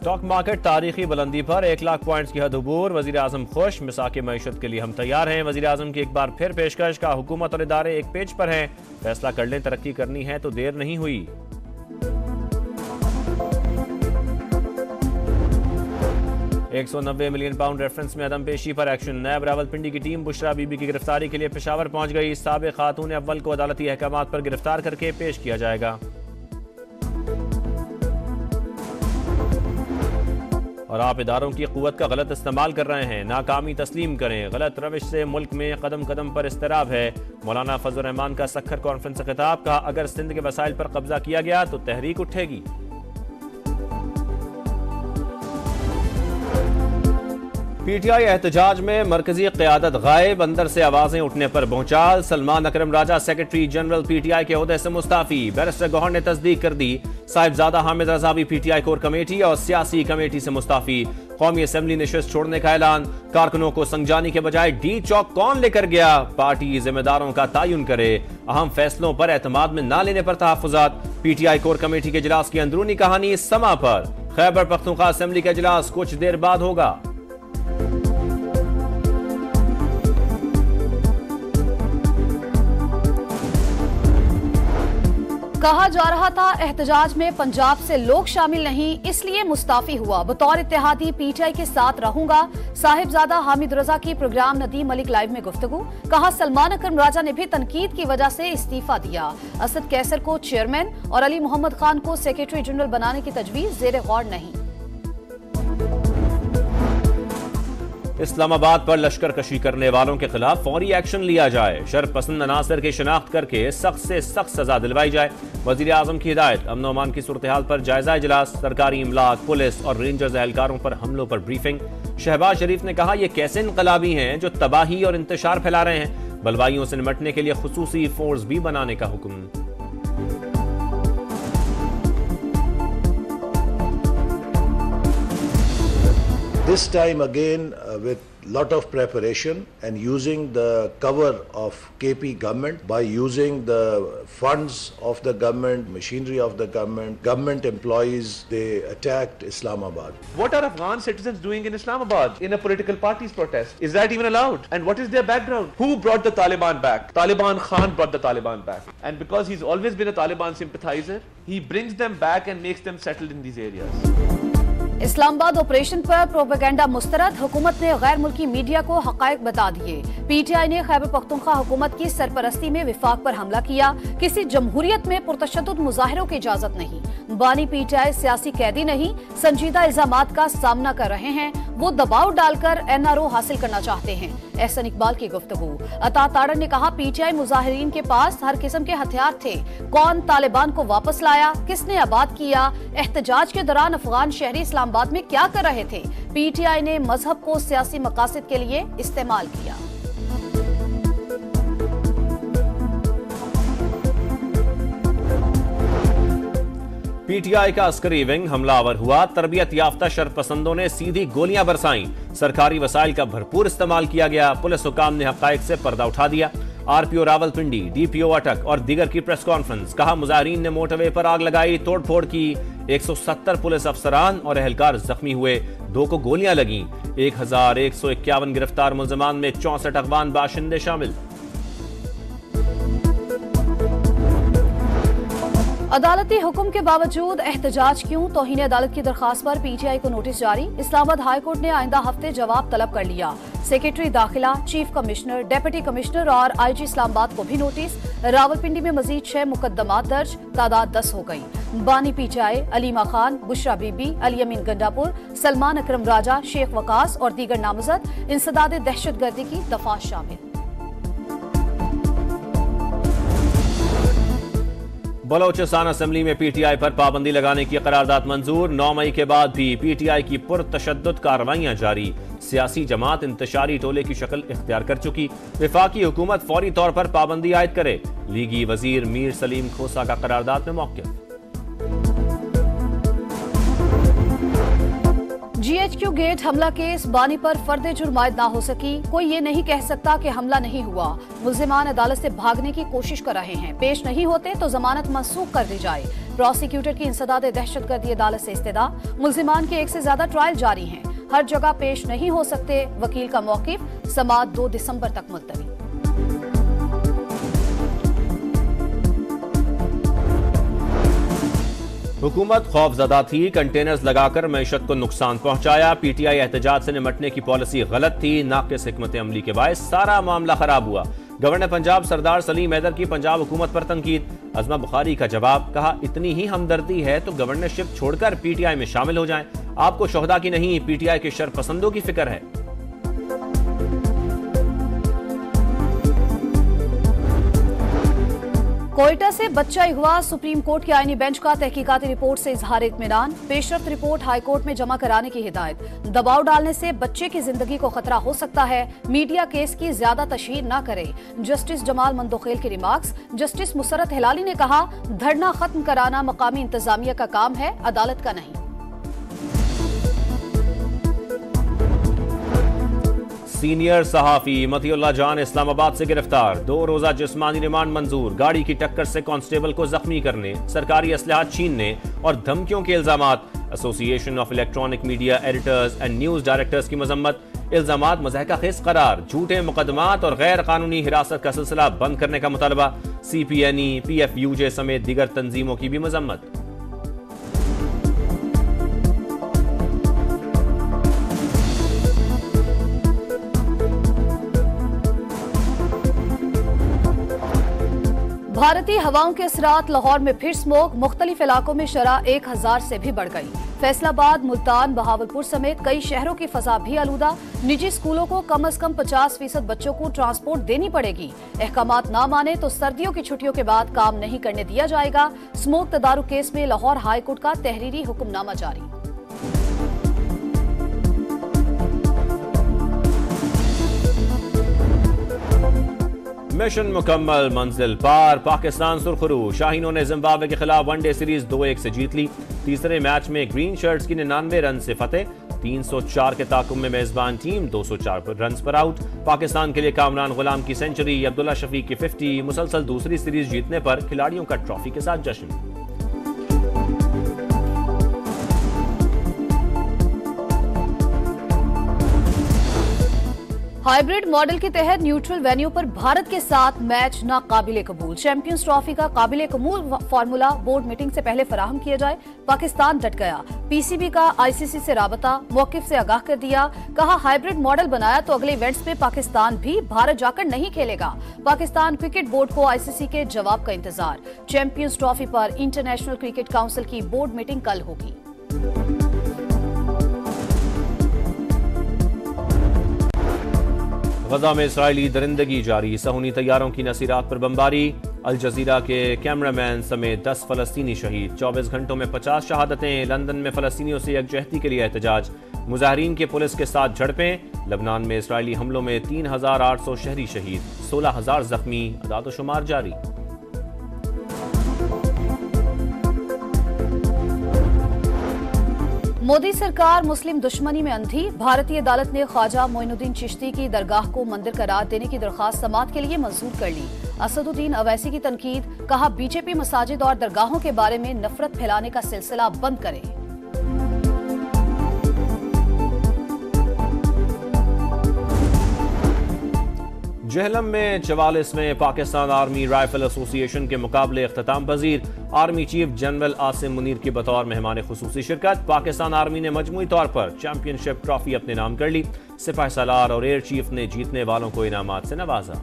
Stock market तारीखी बुलंदी पर 1 लाख पॉइंट्स की हद अबूर। वजीर आजम खुश, मिसाके मईशत के लिए हम तैयार हैं। वजीर आजम की एक बार फिर पेशकश का हुकूमत और इदारे एक पेज पर हैं, फैसला कर लें, तरक्की करनी है तो देर नहीं हुई। £190 मिलियन रेफरेंस में अदम पेशी पर एक्शन। नैब रावलपिंडी की टीम बुशरा बीबी की गिरफ्तारी के लिए पेशावर पहुंच गई। साबिक खातून अव्वल को अदालती अहकामात पर गिरफ्तार करके पेश किया जाएगा। और आप इदारों की कुव्वत का गलत इस्तेमाल कर रहे हैं, नाकामी तस्लीम करें। गलत रविश से मुल्क में कदम कदम पर इस्तिराब है। मौलाना फजल रहमान का सखर कॉन्फ्रेंस से खिताब, कहा अगर सिंध के वसाइल पर कब्जा किया गया तो तहरीक उठेगी। पीटीआई एहतजाज में मरकजी क़यादत गायब, अंदर से आवाजें उठने पर भौचाल। सलमान अकरम राजा सेक्रेटरी जनरल पीटीआई के ओहदे से मुस्ताफी। बैरिस्टर गौहर ने तस्दीक कर दी, साहिबजादा हामिद रजा भी पीटीआई कोर कमेटी और सियासी कमेटी से मुस्ताफी। कौमी असेंबली नशिस्त छोड़ने का ऐलान। कारकुनों को संगजानी के बजाय डी चौक कौन लेकर गया, पार्टी जिम्मेदारों का तयन करे। अहम फैसलों पर एतमाद में न लेने पर तहफ्फुजात। पीटीआई कोर कमेटी के इजलास की अंदरूनी कहानी समा पर। खैबर पख्तूनख्वा असेंबली का इजलास कुछ देर बाद होगा। कहा जा रहा था एहतजाज में पंजाब से लोग शामिल नहीं, इसलिए मुस्ताफी हुआ। बतौर इत्तेहादी पीटीआई के साथ रहूंगा। साहिबजादा हामिद रजा की प्रोग्राम नदीम मलिक लाइव में गुफ्तगू। कहा सलमान अकरम राजा ने भी तनकीद की वजह से इस्तीफा दिया। असद कैसर को चेयरमैन और अली मोहम्मद खान को सेक्रेटरी जनरल बनाने की तजवीज जेर गौर नहीं। इस्लामाबाद पर लश्कर कशी करने वालों के खिलाफ फौरी एक्शन लिया जाए। शर पसंद अनासर की शिनाख्त करके सख्त से सख्त सजा दिलवाई जाए। वजीर आजम की हिदायत। अमन अमान की सूरत हाल पर जायजा इजलास। सरकारी इमलाक, पुलिस और रेंजर्स एहलकारों पर हमलों पर ब्रीफिंग। शहबाज शरीफ ने कहा, ये कैसे इनकलाबी हैं जो तबाही और इंतशार फैला रहे हैं। बलवाइयों से निपटने के लिए खुसूसी फोर्स भी बनाने का हुक्म। This time again with lot of preparation and using the cover of KP government, by using the funds of the government, machinery of the government employees, they attacked Islamabad. What are Afghan citizens doing in Islamabad in a political party's protest? Is that even allowed? And what is their background? Who brought the Taliban back? Taliban Khan brought the Taliban back. And because he's always been a Taliban sympathizer, he brings them back and makes them settled in these areas. Islamabad operation पर propaganda मुस्तरद। हुकूमत ने गैर मुल्की media को हकायक बता दिए। PTI ने खैबर पख्तूनख्वा हुकूमत की सरपरस्ती में विफाक पर हमला किया। किसी जमहूरियत में पुरतशद्दुद मुजाहिरों की इजाजत नहीं। बानी पीटीआई सियासी कैदी नहीं, संजीदा इल्जामात का सामना कर रहे हैं। वो दबाव डालकर एनआरओ हासिल करना चाहते हैं। एहसन इकबाल की गुफ्तगू। अता ताड़न ने कहा, पीटीआई मुजाहिरीन के पास हर किस्म के हथियार थे। कौन तालिबान को वापस लाया, किसने आबाद किया, एहतजाज के दौरान अफगान शहरी इस्लामाबाद में क्या कर रहे थे। पीटीआई ने मजहब को सियासी मकासद के लिए इस्तेमाल किया। पीटीआई का अस्करी विंग हमलावर हुआ। तरबियत याफ्ता शरपसंदों ने सीधी गोलियां बरसाईं। सरकारी वसाइल का भरपूर इस्तेमाल किया गया। पुलिस हुकाम ने हकायक से पर्दा उठा दिया। आरपीओ रावलपिंडी, डीपीओ अटक और दीगर की प्रेस कॉन्फ्रेंस। कहा मुजाहिरीन ने मोटरवे पर आग लगाई, तोड़फोड़ की। 170 पुलिस अफसरान और एहलकार जख्मी हुए। 2 को गोलियां लगीं। 1151 गिरफ्तार मुलजमान में 64 अफगान बाशिंदे शामिल। अदालती हुक्म के बावजूद एहतजाज क्यों, तौहीन अदालत की दरखास्त पर पीटीआई को नोटिस जारी। इस्लामाबाद हाई कोर्ट ने आइंदा हफ्ते जवाब तलब कर लिया। सेक्रेटरी दाखिला, चीफ कमिश्नर, डेप्यूटी कमिश्नर और आईजी इस्लामाबाद को भी नोटिस। रावलपिंडी में मजीद 6 मुकदमात दर्ज, तादाद 10 हो गई। बानी पीटीआई, अलीमा खान, बुशरा बीबी, अली अमीन गंडापुर, सलमान अकरम राजा, शेख वकास और दीगर नामजद। इंसदाद दहशतगर्दी की दफा शामिल। बलोचिस्तान असेंबली में पीटीआई पर पाबंदी लगाने की करारदाद मंजूर। 9 मई के बाद भी पीटीआई की पुरतशद्दुद कार्रवाइयां जारी। सियासी जमात इंतशारी टोले की शक्ल इख्तियार कर चुकी। विफाकी हुकूमत फौरी तौर पर पाबंदी आयद करे। लीगी वजीर मीर सलीम खोसा का करारदाद में मौक़िफ़। GHQ गेट हमला केस बानी पर फर्द जुर्म आयद ना हो सकी। कोई ये नहीं कह सकता कि हमला नहीं हुआ। मुल्जिमान अदालत से भागने की कोशिश कर रहे हैं। पेश नहीं होते तो जमानत मंसूख कर दी जाए। प्रोसिक्यूटर की इंसदाद दहशतगर्दी अदालत से इस्तेदा। मुल्जिमान के 1 से ज्यादा ट्रायल जारी हैं। हर जगह पेश नहीं हो सकते। वकील का मौकिफ। समाअत 2 दिसंबर तक मुलतवी। हुकूमत खौफजदा थी, कंटेनर्स लगाकर मईशत को नुकसान पहुंचाया। PTI एहतजाज से निमटने की पॉलिसी गलत थी, नाक़िस हिकमत अमली के बायस सारा मामला खराब हुआ। गवर्नर पंजाब सरदार सलीम हैदर की पंजाब हुकूमत पर तनकीद। अज़मा बुखारी का जवाब, कहा इतनी ही हमदर्दी है तो गवर्नरशिप छोड़कर PTI में शामिल हो जाएं। आपको शोहदा की नहीं PTI के शरपसंदों की फिक्र है। कोयटा से बच्चा अगवा, सुप्रीम कोर्ट के आईनी बेंच का तहकीकाती रिपोर्ट से इजहार इत्मीनान। पेशरफ्त रिपोर्ट हाई कोर्ट में जमा कराने की हिदायत। दबाव डालने से बच्चे की जिंदगी को खतरा हो सकता है। मीडिया केस की ज्यादा तशहीर न करे। जस्टिस जमाल मंदोखेल के रिमार्क्स। जस्टिस मुसरत हिलाली ने कहा, धरना खत्म कराना मकामी इंतजामिया का काम है, अदालत का नहीं। सीनियर सहाफी मतियुल्लाह जान इस्लामाबाद से गिरफ्तार। 2 रोजा जिस्मानी रिमांड मंजूर। गाड़ी की टक्कर से कांस्टेबल को जख्मी करने, सरकारी असलहात छीनने और धमकियों के इल्जामात। Association of electronic media editors and news directors की मजम्मत। इल्जामात मज़हका खेज करार। झूठे मुकदमात और गैर कानूनी हिरासत का सिलसिला बंद करने का मुतालबा। CPNE, PFUJ समेत दीगर तंजीमों की भी मजम्मत। भारतीय हवाओं के असरात। लाहौर में फिर स्मोक। मुख्तलिफ इलाकों में शरह 1000 से भी बढ़ गई। फैसलाबाद, मुल्तान, बहावलपुर समेत कई शहरों की फजा भी आलूदा। निजी स्कूलों को कम अज कम 50% बच्चों को ट्रांसपोर्ट देनी पड़ेगी। अहकामात ना माने तो सर्दियों की छुट्टियों के बाद काम नहीं करने दिया जाएगा। स्मोक तदारुक केस में लाहौर हाई कोर्ट का तहरीरी हुक्मनामा जारी। मिशन मुकम्मल, मंजिल पार। पाकिस्तान सुरखरू। शाहीनों ने जिम्बाब्वे के खिलाफ वनडे सीरीज 2-1 से जीत ली। तीसरे मैच में ग्रीन शर्ट्स की 99 रन से फतेह। 304 के ताकुम में मेजबान टीम 204 रन पर आउट। पाकिस्तान के लिए कामरान गुलाम की सेंचुरी, अब्दुल्ला शफीक की 50। मुसलसल दूसरी सीरीज जीतने पर खिलाड़ियों का ट्रॉफी के साथ जश्न। हाइब्रिड मॉडल के तहत न्यूट्रल वेन्यू पर भारत के साथ मैच नाकाबिले कबूल। चैंपियंस ट्रॉफी का काबिले कबूल फार्मूला बोर्ड मीटिंग से पहले फराहम किया जाए। पाकिस्तान डट गया। PCB का ICC से राबता, मौकिफ से आगाह कर दिया। कहा, हाइब्रिड मॉडल बनाया तो अगले इवेंट्स में पाकिस्तान भी भारत जाकर नहीं खेलेगा। पाकिस्तान क्रिकेट बोर्ड को ICC के जवाब का इंतजार। चैंपियंस ट्रॉफी पर इंटरनेशनल क्रिकेट काउंसिल की बोर्ड मीटिंग कल होगी। गजा में इसराइली दरिंदगी जारी। सहूनी तैयारों की नसीरात पर बमबारी। अल जजीरा के कैमरामैन समेत 10 फलस्तीनी शहीद। 24 घंटों में 50 शहादतें। लंदन में फलस्तीनियों से यकजहती के लिए एहतजाज। मुजाहरीन के पुलिस के साथ झड़पें। लबनान में इसराइली हमलों में 3800 शहरी शहीद, 16000 जख्मी। अदाद-ओ-शुमार जारी। मोदी सरकार मुस्लिम दुश्मनी में अंधी। भारतीय अदालत ने ख्वाजा मोइनुद्दीन चिश्ती की दरगाह को मंदिर करार देने की दरख्वास्त समाअत के लिए मंजूर कर ली। असदुद्दीन अवैसी की तनकीद। कहा, बीजेपी मसाजिद और दरगाहों के बारे में नफरत फैलाने का सिलसिला बंद करे। जहलम में 44वें पाकिस्तान आर्मी राइफल एसोसिएशन के मुकाबले अख्ताम पजीर। Army chief general Asim Munir की बतौर मेहमान खुसूसी शिरकत। पाकिस्तान आर्मी ने मजमूई तौर पर चैंपियनशिप ट्रॉफी अपने नाम कर ली। सिपाही सालार और एयर चीफ ने जीतने वालों को इनामात से नवाजा।